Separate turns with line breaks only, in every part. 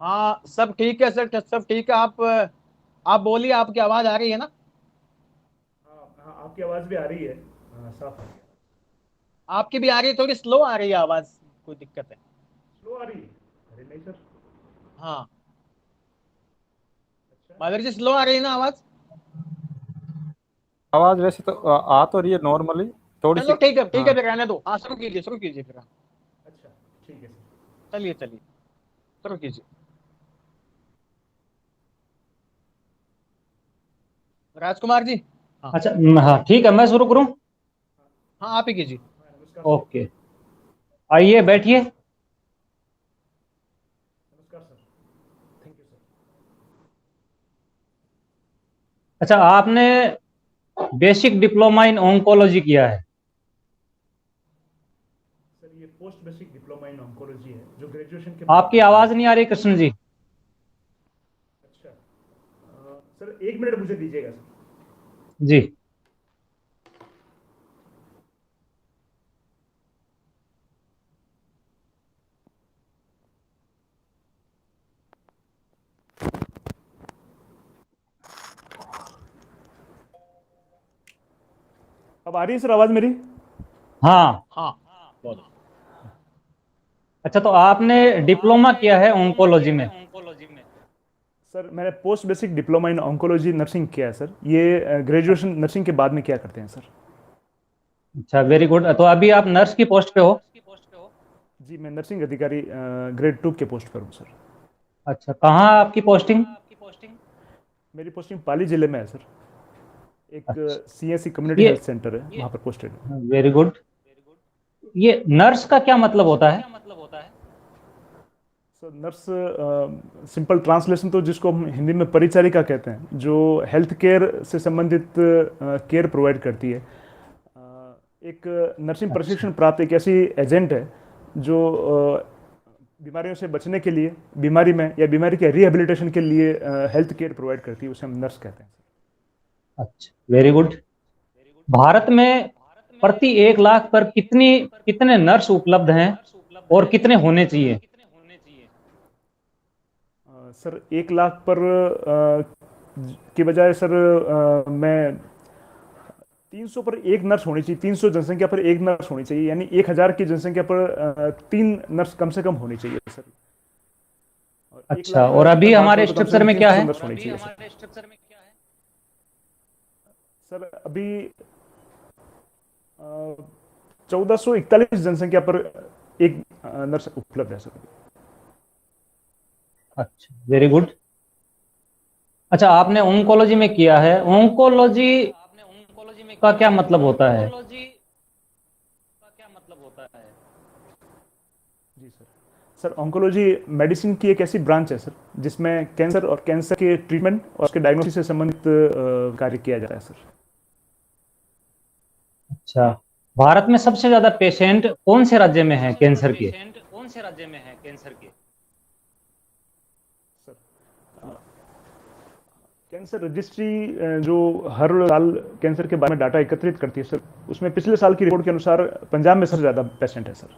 हाँ सब ठीक है सर, सब ठीक है। आप बोलिए, आपकी आवाज आ रही है ना?
हाँ हाँ, आपकी आवाज़ भी आ रही है। हाँ, साफ आ रही है।
आपकी भी आ रही है, थोड़ी स्लो आ रही है आवाज। कोई दिक्कत है?
स्लो आ रही है? अरे नहीं सर।
हाँ,
अच्छा।
माधुरी जी स्लो आ रही है ना आवाज?
आवाज वैसे तो आ तो रही है नॉर्मली, थोड़ी
चलो
सी।
ठीक है, ठीक है,
हाँ।
फिर रहने दो। हाँ शुरू कीजिए फिर। हाँ,
अच्छा, ठीक है सर।
चलिए चलिए, शुरू कीजिए। राजकुमार जी। हाँ
अच्छा हाँ ठीक है, मैं शुरू करूं।
हाँ
हाँ, आप ही कीजिए।
हाँ, नमस्कार सर।
ओके, आइए बैठिए।
नमस्कार सर। Thank you sir.
अच्छा, आपने बेसिक डिप्लोमा इन ओंकोलॉजी किया है।
सर ये post basic diploma in oncology है जो ग्रेजुएशन के बाद
आपकी
करते हैं
आवाज
सर।
नहीं आ रही कृष्ण जी।
अच्छा। सर एक मिनट मुझे दीजिएगा सर।
जी।
अब आ रही है सर आवाज़ मेरी?
हाँ।
हाँ, बोलो।
अच्छा, तो आपने डिप्लोमा किया है ओंकोलॉजी में।
सर मैंने post basic diploma in oncology nursing किया है सर। ये ग्रेजुएशन नर्सिंग के बाद में क्या करते हैं सर?
अच्छा, वेरी गुड। तो अभी आप नर्स की पोस्ट पे हो।
जी मैं नर्सिंग अधिकारी ग्रेड 2 के पोस्ट पर हूँ सर।
अच्छा, कहाँ आपकी पोस्टिंग।
मेरी पोस्टिंग पाली जिले में है सर। एक
अच्छा,
सीएससी कम्युनिटी
ये
हेल्थ सेंटर है, वहाँ पर पोस्टेड है।
Very good. ये नर्स का क्या मतलब होता है।
सर नर्स सिंपल ट्रांसलेशन तो जिसको हम हिंदी में परिचारिका कहते हैं, जो हेल्थ केयर से संबंधित केयर प्रोवाइड करती है। एक नर्सिंग
अच्छा।
प्रशिक्षण प्राप्त एक ऐसी एजेंट है जो बीमारियों से बचने के लिए, बीमारी में या बीमारी के रिहेबिलिटेशन के लिए हेल्थ केयर प्रोवाइड करती है, उसे हम नर्स कहते हैं।
अच्छा, वेरी गुड। भारत में प्रति 1 लाख पर कितने नर्स उपलब्ध हैं और कितने होने चाहिए।
सर 1 लाख पर की बजाय सर मैं 300 पर एक नर्स होनी चाहिए। 300 जनसंख्या पर एक नर्स होनी चाहिए, यानी 1000 की जनसंख्या पर 3 नर्स कम से कम होनी चाहिए सर। और एक
अच्छा,
लाख
और अभी
पर बात
हमारे
करें तो कम से
स्ट्रक्चर
कम
में
तीन
क्या
सौ
है।
नर्स होनी चाहिए सर। सर अभी 1441 जनसंख्या पर एक नर्स उपलब्ध है सर।
अच्छा, वेरी गुड। अच्छा, आपने ओंकोलॉजी में किया है। ओंकोलॉजी का क्या मतलब होता है।
जी सर। सर ऑन्कोलॉजी मेडिसिन की एक ऐसी ब्रांच है सर जिसमें कैंसर और कैंसर के ट्रीटमेंट और उसके डायग्नोसिस से संबंधित कार्य किया जाता है सर।
अच्छा, भारत में सबसे ज्यादा पेशेंट कौन से राज्य में हैं कैंसर के।
सर कैंसर रजिस्ट्री जो हर साल कैंसर के बारे में डाटा एकत्रित करती है सर, उसमें पिछले साल की रिपोर्ट के अनुसार पंजाब में सबसे ज़्यादा पेशेंट है सर।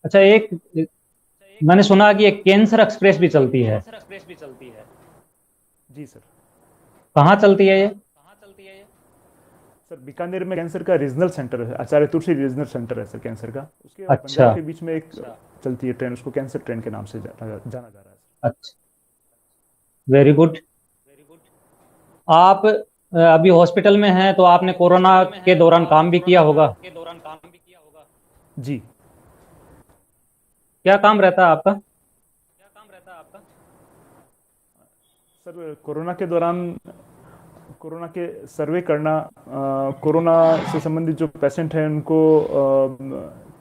अच्छा, एक मैंने सुना कि एक कैंसर एक्सप्रेस भी चलती है।
जी सर।
कहाँ चलती है ये।
सर बीकानेर में कैंसर का रीजनल सेंटर है, आचार्य तुलसी रीजनल सेंटर है सर कैंसर का। उसके और
अच्छा।
पंजाब के बीच में एक चलती है ट्रेन, उसको कैंसर ट्रेन के नाम से जाना जा रहा है सर।
अच्छा, वेरी गुड। आप अभी हॉस्पिटल में हैं, तो आपने कोरोना के दौरान काम भी किया होगा।
जी
क्या काम रहता है आपका।
सर कोरोना के दौरान कोरोना के सर्वे करना, कोरोना से संबंधित जो पेशेंट हैं उनको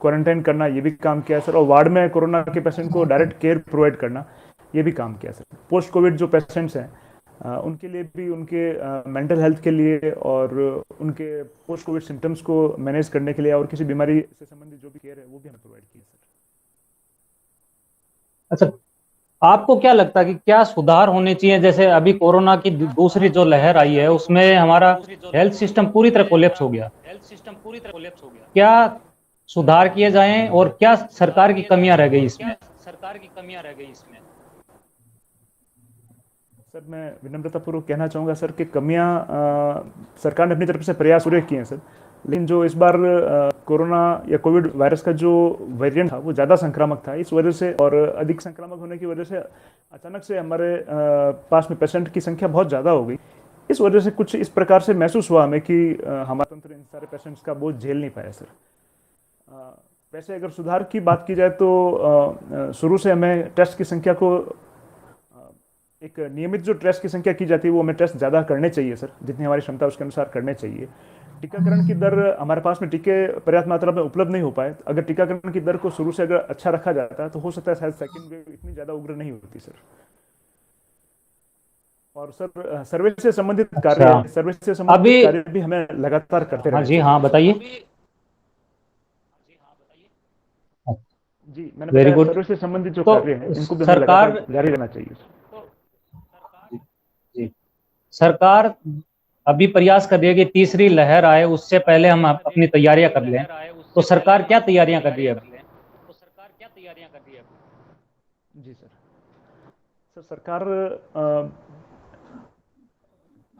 क्वारंटाइन करना, ये भी काम किया है सर। और वार्ड में कोरोना के पेशेंट को डायरेक्ट केयर प्रोवाइड करना, ये भी काम किया है सर। पोस्ट कोविड जो पेशेंट्स हैं उनके लिए भी, उनके मेंटल हेल्थ के लिए और उनके पोस्ट कोविड सिम्टम्स को मैनेज करने के लिए और किसी बीमारी से संबंधित जो भी केयर है वो भी हमें प्रोवाइड की है सर।
अच्छा, आपको क्या लगता है कि क्या सुधार होने चाहिए। जैसे अभी कोरोना की दूसरी जो लहर आई है उसमें हमारा हेल्थ सिस्टम पूरी तरह कोलैप्स हो गया। क्या सुधार किए जाएं और क्या सरकार की कमियां रह गई इसमें। सरकार की कमियां रह गई इसमें?
सर मैं विनम्रतापूर्वक कहना चाहूँगा सर कि कमियां सरकार ने अपनी तरफ से प्रयास पूरे किए हैं सर, लेकिन जो इस बार कोरोना या कोविड वायरस का जो वेरिएंट था वो ज़्यादा संक्रामक था, इस वजह से और अधिक संक्रामक होने की वजह से अचानक से हमारे पास में पेशेंट की संख्या बहुत ज़्यादा हो गई। इस वजह से कुछ इस प्रकार से महसूस हुआ हमें कि हमारा तंत्र इन सारे पेशेंट्स का बोझ झेल नहीं पाया सर। वैसे अगर सुधार की बात की जाए तो शुरू से हमें टेस्ट की संख्या को एक नियमित जो टेस्ट की संख्या की जाती है वो हमें टेस्ट ज़्यादा करने चाहिए सर, जितनी हमारी क्षमता उसके अनुसार करने चाहिए। टीकाकरण की दर हमारे पास में टीके पर्याप्त मात्रा में उपलब्ध नहीं हो पाए, अगर टीकाकरण की दर को शुरू से अगर अच्छा रखा जाता है तो हो सकता है शायद सेकंड वेव इतनी ज़्यादा उग्र नहीं होती सर। और सर सर्वे से संबंधित कार्य, सर्वे से संबंधित कार्य भी हमें लगातार करते रहना
जी हाँ, बताइए।
जी मैंने बताया सर्वे से संबंधित जो कार्य हैं इनको भी हमें लगातार जारी रहना चाहिए।
जी, सरकार अभी प्रयास कर रही है कि तीसरी लहर आए उससे पहले हम अपनी तैयारियां कर लें, तो सरकार क्या तैयारियां कर रही है?
जी सर सरकार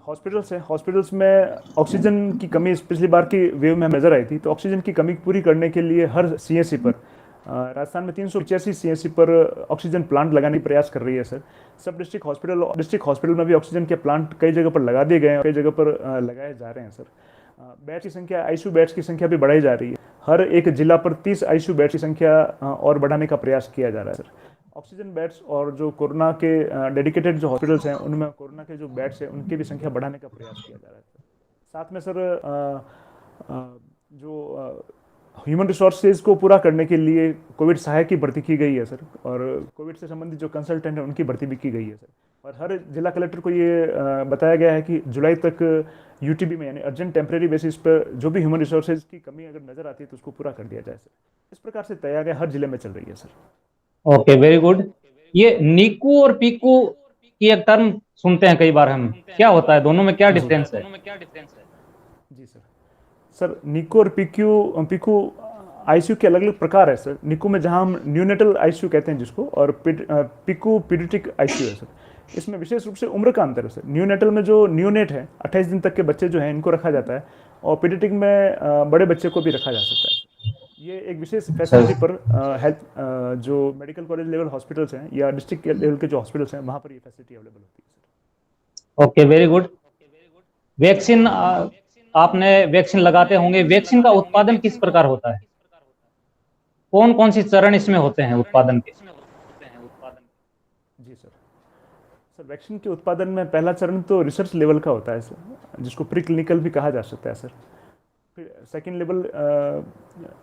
हॉस्पिटल्स में ऑक्सीजन की कमी पिछली बार की वेव में नजर आई थी, तो ऑक्सीजन की कमी पूरी करने के लिए हर सीएससी पर राजस्थान में 385 सीएससी पर ऑक्सीजन प्लांट लगाने का प्रयास कर रही है सर। सब डिस्ट्रिक्ट हॉस्पिटल में भी ऑक्सीजन के प्लांट कई जगह पर लगा दिए गए हैं, कई जगह पर लगाए जा रहे हैं सर। बेड्स की संख्या, आईसीयू बेड्स की संख्या भी बढ़ाई जा रही है, हर एक जिला पर 30 आईसीयू बेड्स की संख्या और बढ़ाने का प्रयास किया जा रहा है सर। ऑक्सीजन बेड्स और जो कोरोना के डेडिकेटेड जो हॉस्पिटल्स हैं उनमें कोरोना के जो बेड्स हैं उनकी भी संख्या बढ़ाने का प्रयास किया जा रहा है सर। साथ में सर जो ह्यूमन रिसोर्सेज को पूरा करने के लिए कोविड सहायक की भर्ती की गई है सर, और कोविड से संबंधित जो कंसल्टेंट हैं उनकी भर्ती भी की गई है सर। और हर जिला कलेक्टर को ये बताया गया है कि जुलाई तक यूटीबी में यानी अर्जेंट टेम्परेरी बेसिस पर जो भी ह्यूमन रिसोर्सेज की कमी अगर नजर आती है तो उसको पूरा कर दिया जाए सर। इस प्रकार से तैयारियां हर जिले में चल रही है सर।
Okay, very good. ये नीकू और पीकू की एक टर्म सुनते हैं कई बार हम, क्या होता है, दोनों में क्या डिफरेंस है?
जी सर नीकू और पीकू आईसीयू के अलग अलग प्रकार है सर। नीकू में जहां हम न्यूनेटल आईसीयू कहते हैं जिसको, और पीकू पीडियाट्रिक आईसीयू है सर। इसमें विशेष रूप से उम्र का अंतर है सर। न्यूनेटल में जो न्यूनेट है 28 दिन तक के बच्चे जो हैं इनको रखा जाता है, और पीडियाट्रिक में बड़े बच्चे को भी रखा जा सकता है। ये एक विशेष फैसिलिटी पर हेल्थ जो मेडिकल कॉलेज लेवल हॉस्पिटल्स हैं या डिस्ट्रिक्ट लेवल के जो हॉस्पिटल्स हैं वहाँ पर ये फैसिलिटी अवेलेबल होती है sir.
Okay, very good. Vaccine, आपने वैक्सीन लगाते होंगे, वैक्सीन का उत्पादन किस प्रकार होता है? कौन कौन सी चरण इसमें होते हैं उत्पादन के?
जी सर वैक्सीन के उत्पादन में पहला चरण तो रिसर्च लेवल का होता है सर, जिसको प्री क्लिनिकल भी कहा जा सकता है सर। फिर सेकेंड लेवल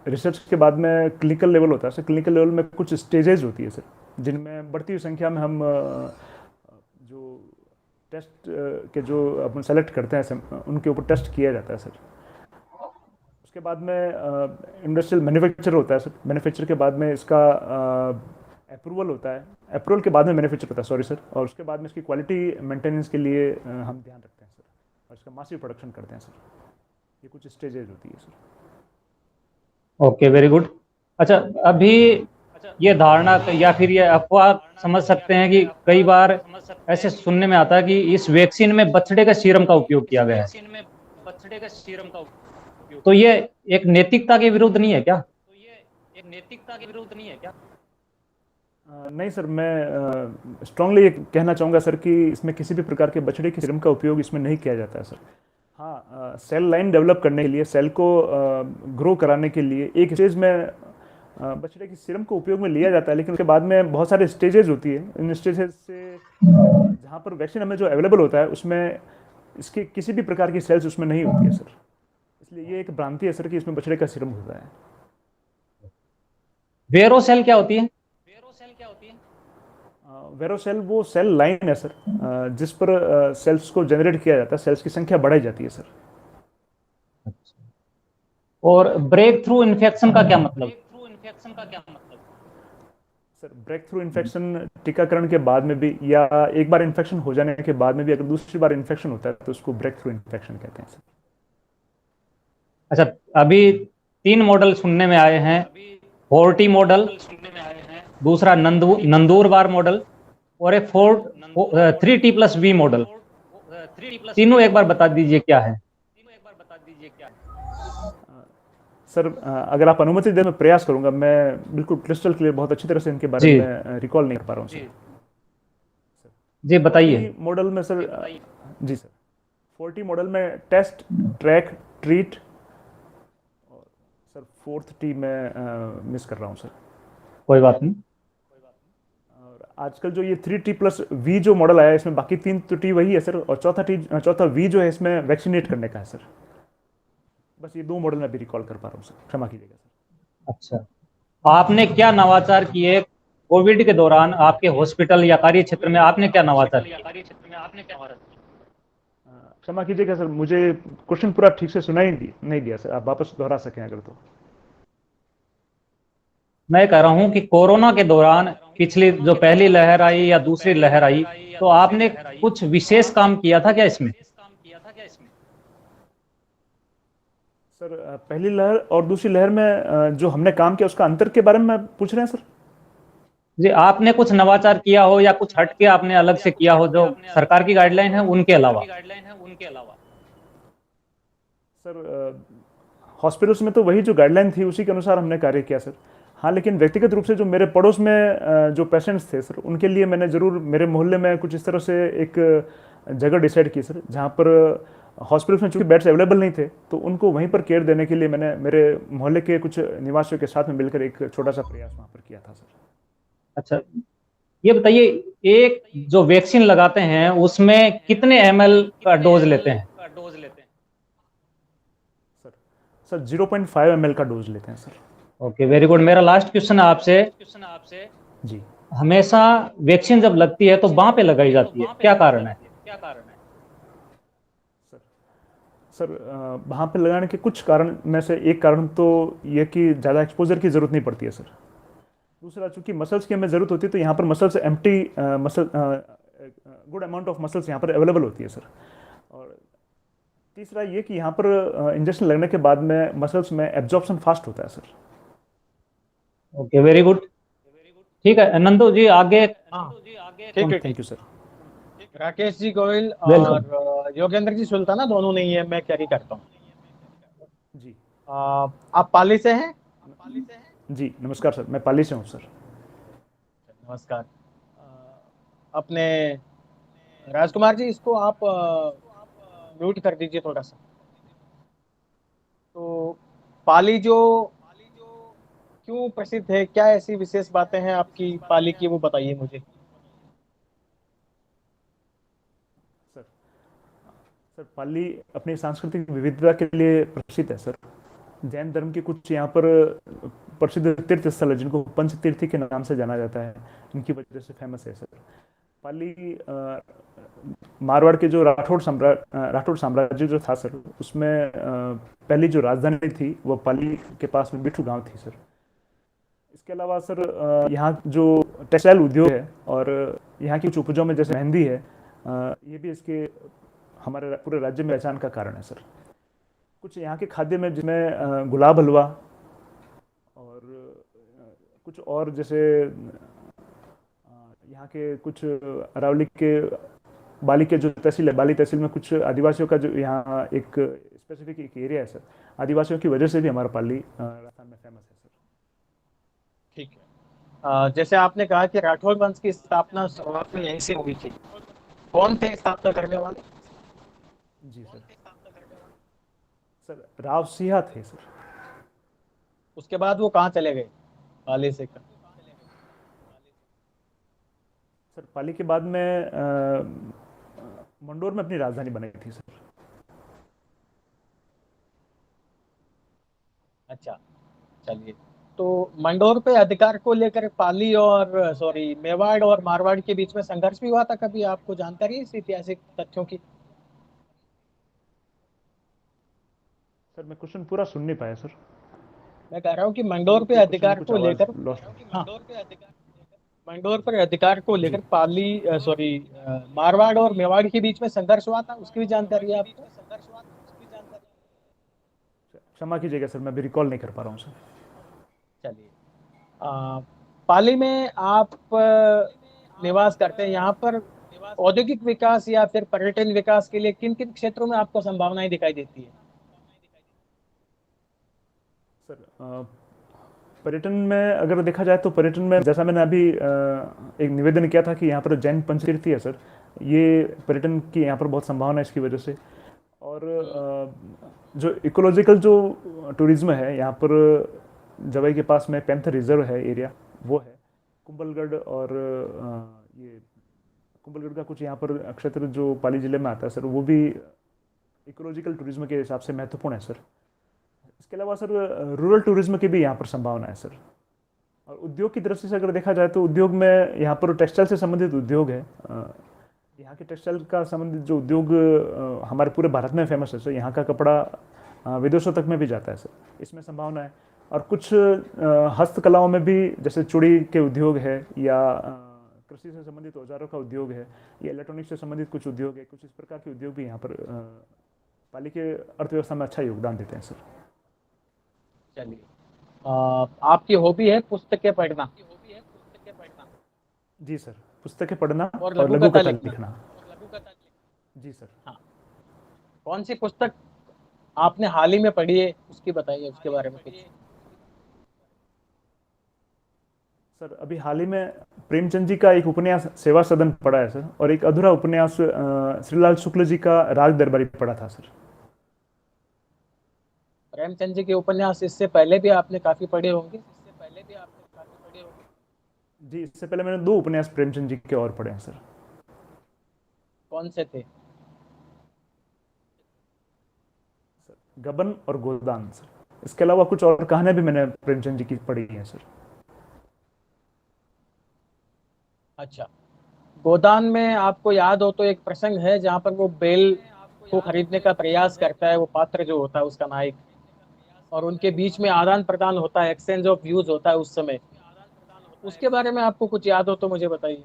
रिसर्च के बाद में क्लिनिकल लेवल होता है सर। क्लिनिकल लेवल में कुछ स्टेजेस होती है सर, जिनमें बढ़ती हुई संख्या में हम जो टेस्ट के जो अपन सेलेक्ट करते हैं उनके ऊपर टेस्ट किया जाता है सर। उसके बाद में इंडस्ट्रियल मैन्युफैक्चर होता है सर। मैन्युफैक्चर के बाद में इसका अप्रूवल होता है, अप्रूवल के बाद में मैन्युफैक्चर होता है, सॉरी सर। और उसके बाद में इसकी क्वालिटी मेंटेनेंस के लिए हम ध्यान रखते हैं सर, और इसका मासिव प्रोडक्शन करते हैं सर। ये कुछ स्टेजेस होती है सर।
Okay, very good. अच्छा, अभी ये धारणा या फिर ये अफवाह समझ सकते हैं कि कई बार ऐसे सुनने में आता है कि इस वैक्सीन में बछड़े का सीरम का उपयोग किया गया है, तो ये एक नैतिकता के विरुद्ध नहीं है क्या?
नहीं सर, मैं स्ट्रांगली ये कहना चाहूँगा सर कि इसमें किसी भी प्रकार के बछड़े के सीरम का उपयोग इसमें नहीं किया जाता है सर। हाँ, सेल लाइन डेवलप करने के लिए, सेल को ग्रो कराने के लिए एक स्टेज में बछड़े की सीरम को उपयोग में लिया जाता है, लेकिन उसके बाद में बहुत सारे स्टेजेस होती है। इन स्टेजेस से जहाँ पर वैक्सीन हमें जो अवेलेबल होता है उसमें इसकी किसी भी प्रकार की सेल्स उसमें नहीं होती है सर। इसलिए ये एक भ्रांति है सर कि इसमें बछड़े का सीरम होता है।
वेरोसेल क्या होती है?
वेरोसेल वो सेल लाइन है सर, जिस पर सेल्स को जनरेट किया जाता है, सेल्स की संख्या बढ़ाई जाती है सर।
और ब्रेक थ्रू इन्फेक्शन का क्या मतलब?
सर ब्रेक थ्रू इन्फेक्शन टीकाकरण के बाद में भी, या एक बार इन्फेक्शन हो जाने के बाद में भी अगर दूसरी बार इन्फेक्शन होता है तो उसको ब्रेक थ्रू इन्फेक्शन कहते हैं सर।
अच्छा, अभी 3 मॉडल सुनने में आए हैं, 40 मॉडल दूसरा नंदूरबार मॉडल और एक फोर्ड 3T+V मॉडल। तीनों एक बार बता दीजिए क्या है।
सर अगर आप अनुमति दें मैं प्रयास करूंगा, मैं बिल्कुल क्रिस्टल क्लियर बहुत अच्छी तरह से इनके बारे
जी
में रिकॉल नहीं कर पा रहा हूँ सर।
जी बताइए।
40 मॉडल में सर जी सर 40 मॉडल में टेस्ट, ट्रैक, ट्रीट और सर फोर्थ टी में मिस कर रहा हूँ सर।
कोई बात नहीं।
और आजकल जो ये 3T+V जो मॉडल आया है इसमें बाकी 3 तो टी वही है सर, और चौथा वी जो है इसमें वैक्सीनेट करने का है सर। बस ये 2 मॉडल मैं भी रिकॉल कर पा रहा हूँ सर, क्षमा कीजिएगा सर।
अच्छा, आपने क्या नवाचार किए कोविड के दौरान आपके हॉस्पिटल या कार्य क्षेत्र में? आपने क्या नवाचार किया?
क्षमा कीजिएगा सर, मुझे क्वेश्चन पूरा ठीक से सुनाई नहीं दिया सर, आप वापस दोहरा सकें अगर तो।
मैं कह रहा हूं कि कोरोना के दौरान पिछली जो पहली लहर आई या दूसरी लहर आई, तो आपने कुछ विशेष काम किया था क्या इसमें?
सर पहली लहर और दूसरी लहर में जो हमने काम किया उसका अंतर के बारे में पूछ रहे हैं सर?
जी, आपने कुछ नवाचार किया हो या कुछ हट के आपने अलग से किया हो जो सरकार की गाइडलाइन है उनके अलावा?
सर हॉस्पिटल्स में तो वही जो गाइडलाइन थी उसी के अनुसार हमने कार्य किया सर। हाँ, लेकिन व्यक्तिगत रूप से जो मेरे पड़ोस में जो पेशेंट्स थे सर उनके लिए मैंने ज़रूर मेरे मोहल्ले में कुछ इस तरह से एक जगह डिसाइड की सर, जहाँ पर हॉस्पिटल्स में चूंकि बेड्स अवेलेबल नहीं थे तो उनको वहीं पर केयर देने के लिए मैंने मेरे मोहल्ले के कुछ निवासियों के साथ में मिलकर एक छोटा सा प्रयास वहाँ पर किया था सर।
अच्छा, ये बताइए, एक जो वैक्सीन लगाते हैं उसमें कितने ml का डोज लेते हैं?
सर सर 0.5 ml का डोज लेते हैं सर।
Okay, very good. मेरा लास्ट क्वेश्चन है आपसे।
जी
हमेशा वैक्सीन जब लगती है तो बांह पे लगाई जाती है, क्या कारण है?
सर सर वहाँ पे लगाने के कुछ कारण में से एक कारण तो ये कि ज़्यादा एक्सपोजर की ज़रूरत नहीं पड़ती है सर। दूसरा, चूंकि मसल्स की हमें ज़रूरत होती है तो यहाँ पर muscles empty muscle good amount of muscles यहाँ पर अवेलेबल होती है सर। और तीसरा ये कि यहाँ पर इंजेक्शन लगने के बाद में मसल्स में एब्जॉर्प्शन फास्ट होता है सर।
Okay, very good. ठीक है नंदू जी, आगे।
हाँ ठीक है,
thank you sir.
Rakesh ji Goyal
welcome.
और योगेंद्र जी सुल्ताना दोनों नहीं है, मैं कैरी करता हूँ।
जी
आप पाली से हैं?
जी नमस्कार सर, मैं पाली से हूँ सर।
नमस्कार। अपने राजकुमार जी इसको आप म्यूट कर दीजिए थोड़ा सा। तो पाली जो क्यों प्रसिद्ध है, क्या ऐसी विशेष बातें हैं आपकी पाली की, वो बताइए मुझे।
सर सर पाली अपनी सांस्कृतिक विविधता के लिए प्रसिद्ध है सर। जैन धर्म के कुछ यहाँ पर प्रसिद्ध तीर्थ स्थल है जिनको पंच तीर्थी के नाम से जाना जाता है, इनकी वजह से फेमस है सर। पाली मारवाड़ के जो राठौड़ साम्राज्य जो था सर उसमें पहली जो राजधानी थी वो पाली के पास में बिठू गांव थी सर। इसके अलावा सर यहाँ जो टेक्सटाइल उद्योग है और यहाँ की कुछ उपजों में जैसे मेहंदी है, ये भी इसके हमारे पूरे राज्य में पहचान का कारण है सर। कुछ यहाँ के खाद्य में जिसमें गुलाब हलवा और कुछ और जैसे यहाँ के कुछ अरावली के बाली के जो तहसील है, बाली तहसील में कुछ आदिवासियों का जो यहाँ एक स्पेसिफिक एक एरिया है सर, आदिवासियों की वजह से भी हमारा पाली राजस्थान में फेमस है सर।
ठीक है। जैसे आपने कहा कि राठौर वंश की स्थापना शुरुआत में यहीं से हुई थी, कौन थे स्थापना करने वाले?
जी सर सर राव सिंह थे सर।
उसके बाद वो कहाँ चले गए पाली से?
सर पाली के बाद में मंडोर में अपनी राजधानी बनाई थी सर।
अच्छा, चलिए। तो मंडोर पे अधिकार को लेकर पाली और मेवाड़ और मारवाड़ के बीच में संघर्ष भी हुआ था कभी? आपको जानकारी है इस ऐतिहासिक तथ्यों की?
सर मैं क्वेश्चन पूरा सुन नहीं पाया सर।
मैं कह रहा हूँ कि मंडोर पे
क्वेश्चन
अधिकार
कुछ
को
आवाज
लेकर,
लॉस्ट।
हाँ, मंडोर पर अधिकार को
जी
लेकर पाली मारवाड़ और मेवाड़ के बीच में संघर्ष हुआ था, उसकी भी जानकारी है आपको?
क्षमा कीजिएगा सर, मैं भी रिकॉल नहीं कर पा रहा हूँ सर।
चलिए। पाली में आप निवास करते हैं, यहाँ पर औद्योगिक विकास या फिर पर्यटन विकास के लिए किन किन क्षेत्रों में आपको संभावनाएं दिखाई देती है?
सर पर्यटन में अगर देखा जाए तो पर्यटन में जैसा मैंने अभी एक निवेदन किया था कि यहाँ पर जैन पंचतीर्थी है सर, ये पर्यटन की यहाँ पर बहुत संभावना है इसकी वजह से। और जो इकोलॉजिकल जो टूरिज्म है यहाँ पर, जवाई के पास में पैंथर रिजर्व है एरिया, वो है कुंभलगढ़। और ये कुंभलगढ़ का कुछ यहाँ पर क्षेत्र जो पाली जिले में आता है सर, वो भी इकोलॉजिकल टूरिज्म के हिसाब से महत्वपूर्ण है सर। इसके अलावा सर रूरल टूरिज्म की भी यहाँ पर संभावना है सर। और उद्योग की दृष्टि से अगर देखा जाए तो उद्योग में यहाँ पर टेक्सटाइल से संबंधित उद्योग है। यहाँ के टेक्सटाइल का संबंधित जो उद्योग हमारे पूरे भारत में फेमस है सर। यहाँ का कपड़ा विदेशों तक में भी जाता है सर, इसमें संभावना है। और कुछ हस्तकलाओं में भी, जैसे चूड़ी के उद्योग है, या कृषि से संबंधित औजारों का उद्योग है, या इलेक्ट्रॉनिक्स से संबंधित कुछ उद्योग है, कुछ इस प्रकार के उद्योग भी यहाँ पर पाली के अर्थव्यवस्था में अच्छा योगदान देते हैं सर।
चलिए, आपकी हॉबी है पुस्तकें पढ़ना?
जी सर, पुस्तकें पढ़ना
और
और लघु कथा लिखना। जी सर।
हाँ, कौन सी पुस्तक आपने हाल ही में पढ़ी है, उसकी बताइए, उसके बारे में कुछ।
सर अभी हाल ही में प्रेमचंद जी का एक उपन्यास सेवा सदन पढ़ा है सर, और एक अधूरा उपन्यास श्रीलाल शुक्ल जी का राज दरबारी पढ़ा था सर।
प्रेमचंद जी के उपन्यास इससे पहले भी आपने काफी पढ़े होंगे?
जी, इससे पहले मैंने 2 उपन्यास प्रेमचंद जी के और पढ़े हैं सर।
कौन से थे?
गबन और गोदान सर। इसके अलावा कुछ और कहानियां भी मैंने प्रेमचंद जी की पढ़ी हैं सर।
अच्छा, गोदान में आपको याद हो तो एक प्रसंग है जहाँ पर वो बेल को खरीदने का प्रयास करता है, वो पात्र जो होता है उसका नायक, और उनके बीच में आदान प्रदान होता है, एक्सचेंज ऑफ व्यूज होता है उस समय। उसके बारे में आपको कुछ याद हो तो मुझे बताइए।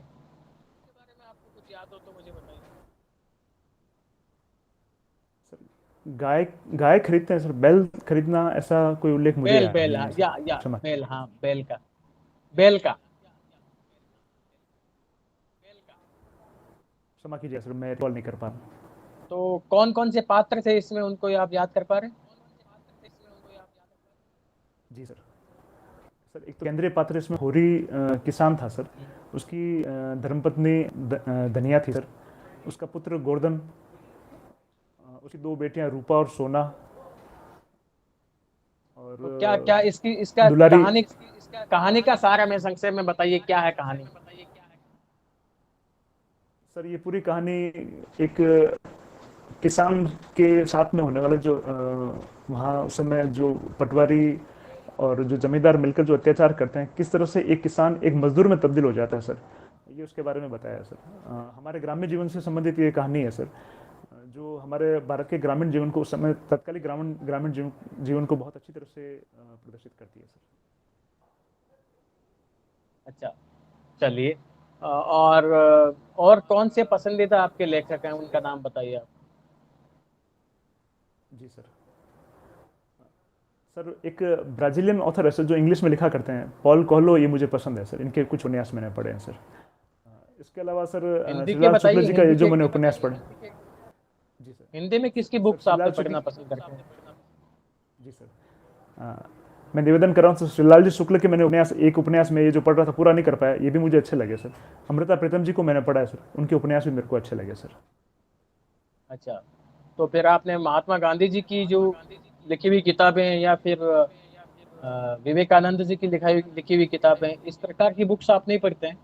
गाय गाय खरीदते हैं सर, बैल खरीदना ऐसा कोई उल्लेख मुझे
बेल
याद
बेल
नहीं
हाँ,
है सर।
या
क्षमा
बेल, हाँ बेल का
क्षमा कीजिए सर, मैं रिकॉल नहीं कर पा रहा।
तो कौन कौन से पात्र थे इसमें, उनको आप याद कर पा रहे हैं?
जी सर। सर एक तो केंद्रीय पात्र इसमें होरी किसान था सर, उसकी धर्मपत्नी धनिया थी सर, उसका पुत्र गोवर्धन, उसकी 2 बेटियां रूपा और सोना। और
तो क्या क्या इसका
दुलारी।
कहानी का सार हमें संक्षेप में बताइए, क्या है कहानी?
सर ये पूरी कहानी एक किसान के साथ में होने वाला जो वहाँ उस समय जो पटवारी और जो जमींदार मिलकर जो अत्याचार करते हैं, किस तरह से एक किसान एक मजदूर में तब्दील हो जाता है सर, ये उसके बारे में बताया सर। हमारे ग्रामीण जीवन से संबंधित ये कहानी है सर, जो हमारे भारत के ग्रामीण जीवन को उस समय तत्कालीन ग्रामीण जीवन को बहुत अच्छी तरह से प्रदर्शित करती है सर।
अच्छा, चलिए, और कौन से पसंदीदा आपके लेखक हैं, उनका नाम बताइए आप।
जी सर। सर एक ब्राजीलियन ऑथर है सर, जो इंग्लिश में लिखा करते हैं, पॉल कोएल्हो, ये मुझे पसंद है सर, इनके कुछ उपन्यास मैंने पढ़े हैं सर। इसके अलावा सर श्रीलाल शुक्ल जी का ये जो मैंने उपन्यास पढ़े। जी सर।
हिंदी में किसकी बुक्स आप पढ़ना पसंद करते हैं?
जी सर, मैं निवेदन कर रहा हूँ, श्रीलाल जी शुक्ल के मैंने एक उपन्यास में ये जो पढ़ रहा था पूरा नहीं कर पाया, ये भी मुझे अच्छे लगे सर। अमृता प्रीतम जी को मैंने पढ़ा है सर, उनके उपन्यास भी मेरे को अच्छे लगे सर।
अच्छा, तो फिर आपने महात्मा गांधी जी की जो लिखी हुई किताबें, या फिर विवेकानंद जी की लिखी हुई किताबें, इस प्रकार की बुक्स आप नहीं पढ़ते हैं?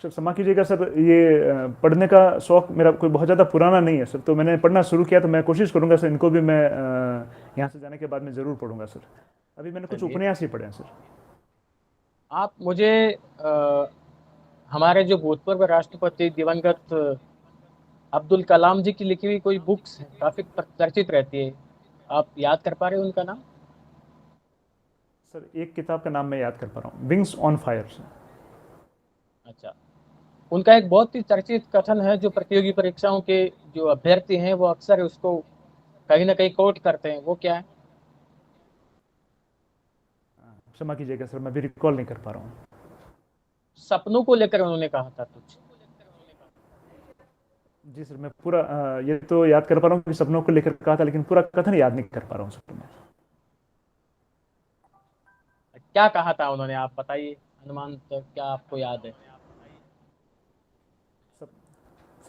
सर क्षमा कीजिएगा सर, ये पढ़ने का शौक मेरा कोई बहुत ज़्यादा पुराना नहीं है सर, तो मैंने पढ़ना शुरू किया, तो मैं कोशिश करूंगा सर इनको भी मैं यहाँ से जाने के बाद में ज़रूर पढ़ूंगा सर। अभी मैंने कुछ उपन्यास ही पढ़े हैं सर।
आप मुझे हमारे जो भूतपूर्व राष्ट्रपति दिवंगत अब्दुल कलाम जी की लिखी हुई कोई बुक्स काफ़ी चर्चित रहती है, आप याद कर पा रहे हैं उनका नाम?
सर एक किताब का नाम मैं याद कर पा रहा हूँ, विंग्स ऑन फायर।
अच्छा, उनका एक बहुत ही चर्चित कथन है, जो प्रतियोगी परीक्षाओं के जो अभ्यर्थी हैं वो अक्सर उसको कहीं ना कहीं कोट करते हैं, वो क्या है?
क्षमा कीजिएगा सर, मैं भी रिकॉल नहीं कर पा रहा हूँ।
सपनों को लेकर उन्होंने कहा था कुछ।
जी सर, मैं पूरा ये तो याद कर पा रहा हूँ कि सपनों को लेकर कहा था, लेकिन पूरा कथन याद नहीं कर पा रहा हूँ सर मैं।
क्या कहा था उन्होंने, आप बताइए, अनुमान तो क्या आपको याद है?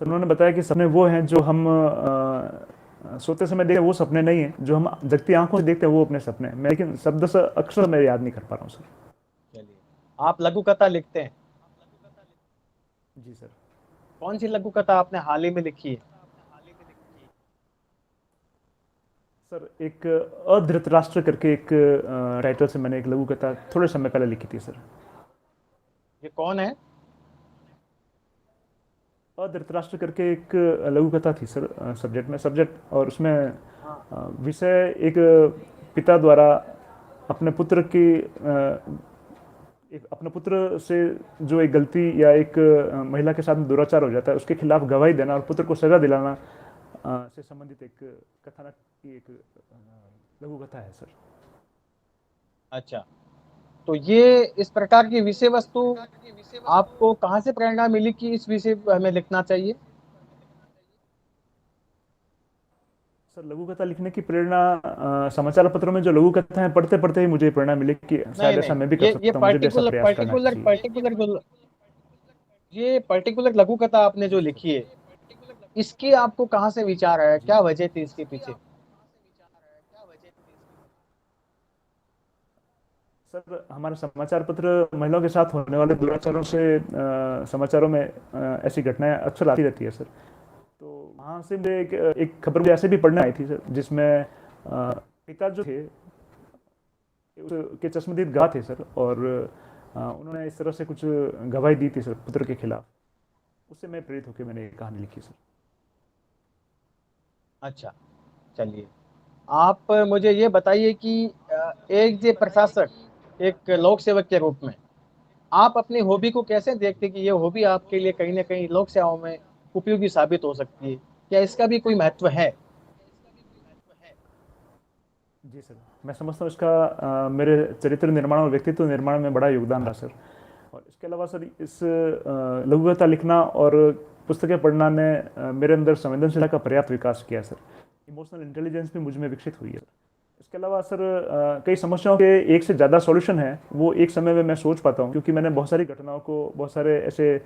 सर उन्होंने बताया कि सपने वो हैं जो हम सोते समय देखते हैं, वो सपने नहीं हैं। जो हम जगती आंखों से देखते हैं वो अपने सपने हैं। मैं लेकिन शब्द से अक्षर मैं याद नहीं कर पा रहा हूँ सर।
चलिए, आप लघु कथा लिखते हैं?
जी सर।
कौन सी लघु कथा आपने हाल ही में लिखी है?
सर एक अधृतराष्ट्र करके एक राइटर से मैंने एक लघु कथा थोड़े समय पहले लिखी थी सर।
ये कौन है?
अधृतराष्ट्र करके एक लघु कथा थी सर, सब्जेक्ट, और उसमें विषय एक पिता द्वारा अपने पुत्र की अपने पुत्र से जो एक गलती या एक महिला के साथ दुराचार हो जाता है उसके खिलाफ गवाही देना और पुत्र को सजा दिलाना से संबंधित एक कथानक की एक लघु कथा है सर।
अच्छा, तो ये इस प्रकार की विषय वस्तु आपको कहाँ से प्रेरणा मिली कि इस विषय पर हमें लिखना चाहिए?
सर लघु कथा लिखने की प्रेरणा समाचार पत्रों में जो लघु कथा है पढ़ते पढ़ते ही मुझे प्रेरणा मिली कि शायद ऐसा मैं भी कर
ये
सकता हूँ, मुझे भी ऐसा प्रयास करना चाहिए।
ये पर्टिकुलर लघु कथा आपने जो लिखी है, इसकी आपको कहाँ से विचार आया, क्या वजह थी इसके पीछे?
सर हमारे समाचार पत्र महिलाओं के साथ होने वाले दुराचारों से समाचारों में ऐसी घटनाएं अक्सर आती रहती है सर। तो वहाँ से मुझे एक खबर मुझे ऐसे भी पढ़ने आई थी सर, जिसमें पिता जो थे उसके चश्मदीद गवाह थे सर, और उन्होंने इस तरह से कुछ गवाही दी थी सर पुत्र के खिलाफ। उससे मैं प्रेरित होकर मैंने ये कहानी लिखी सर।
अच्छा, चलिए, आप मुझे ये बताइए कि एक जो प्रशासक, एक लोक सेवक के रूप में आप अपनी हॉबी को कैसे देखते हैं कि ये हॉबी आपके लिए कहीं ना कहीं लोक सेवाओं में उपयोगी साबित हो सकती है? क्या इसका भी कोई महत्व है?
जी सर, मैं समझता हूँ इसका मेरे चरित्र निर्माण और व्यक्तित्व निर्माण में बड़ा योगदान रहा सर। और इसके अलावा सर इस लघु कथा लिखना और पुस्तकें पढ़ना ने मेरे अंदर संवेदनशीलता का पर्याप्त विकास किया सर। इमोशनल इंटेलिजेंस भी मुझ में विकसित हुई है। इसके अलावा सर कई समस्याओं के एक से ज़्यादा सॉल्यूशन है वो एक समय में मैं सोच पाता हूँ, क्योंकि मैंने बहुत सारी घटनाओं को, बहुत सारे ऐसे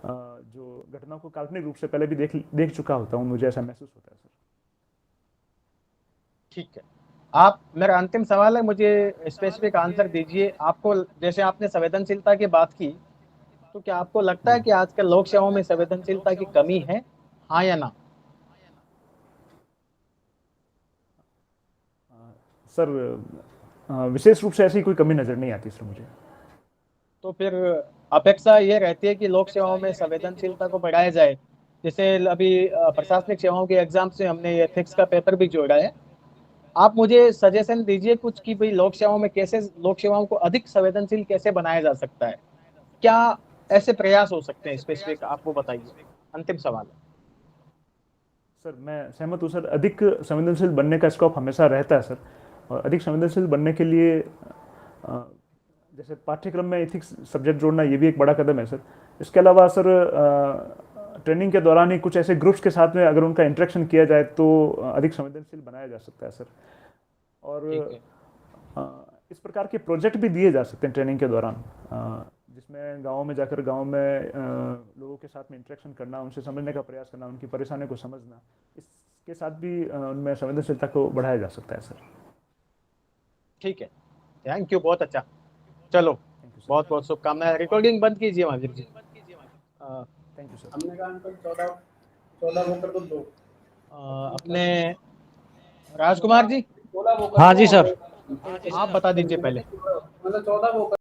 जो घटनाओं को काल्पनिक रूप से पहले भी देख चुका होता हूँ। मुझे ऐसा महसूस होता है सर।
ठीक है, आप, मेरा अंतिम सवाल है, मुझे स्पेसिफिक आंसर दीजिए। आपको, जैसे आपने संवेदनशीलता की बात की, तो क्या आपको लगता है कि आजकल लोक सेवाओं में संवेदनशीलता की कमी है, हाँ या ना?
सर विशेष रूप से ऐसी कोई कमी नज़र नहीं आती सर मुझे।
तो फिर अपेक्षा ये रहती है कि लोक सेवाओं में संवेदनशीलता को बढ़ाया जाए। जैसे अभी प्रशासनिक सेवाओं के एग्जाम से हमने एथिक्स का पेपर भी जोड़ा है। आप मुझे सजेशन दीजिए कुछ कि भाई लोक सेवाओं में कैसे, लोक सेवाओं को अधिक संवेदनशील कैसे बनाया जा सकता है, क्या ऐसे प्रयास हो सकते हैं स्पेसिफिक, आप वो बताइए। अंतिम सवाल है।
सर मैं सहमत हूँ सर, अधिक संवेदनशील बनने का स्कोप हमेशा रहता है सर। और अधिक संवेदनशील बनने के लिए जैसे पाठ्यक्रम में एथिक्स सब्जेक्ट जोड़ना ये भी एक बड़ा कदम है सर। इसके अलावा सर ट्रेनिंग के दौरान ही कुछ ऐसे ग्रुप्स के साथ में अगर उनका इंटरेक्शन किया जाए तो अधिक संवेदनशील बनाया जा सकता है सर। और इस प्रकार के प्रोजेक्ट भी दिए जा सकते हैं ट्रेनिंग के दौरान, जिसमें गाँव में जाकर गाँव में लोगों के साथ में इंटरेक्शन करना, उनसे समझने का प्रयास करना, उनकी परेशानियों को समझना, इसके साथ भी उनमें संवेदनशीलता को बढ़ाया जा सकता है सर।
ठीक है, थैंक यू, बहुत अच्छा। चलो, बहुत बहुत शुभकामनाएं। रिकॉर्डिंग बंद कीजिए Mahavir ji.
Thank you sir.
हमने कहा अंकल 14 वो कर दो 2।
अपने राजकुमार जी,
16 वो कर
हाँ
दो,
जी सर।
आप बता दीजिए पहले।
मतलब 14 वो कर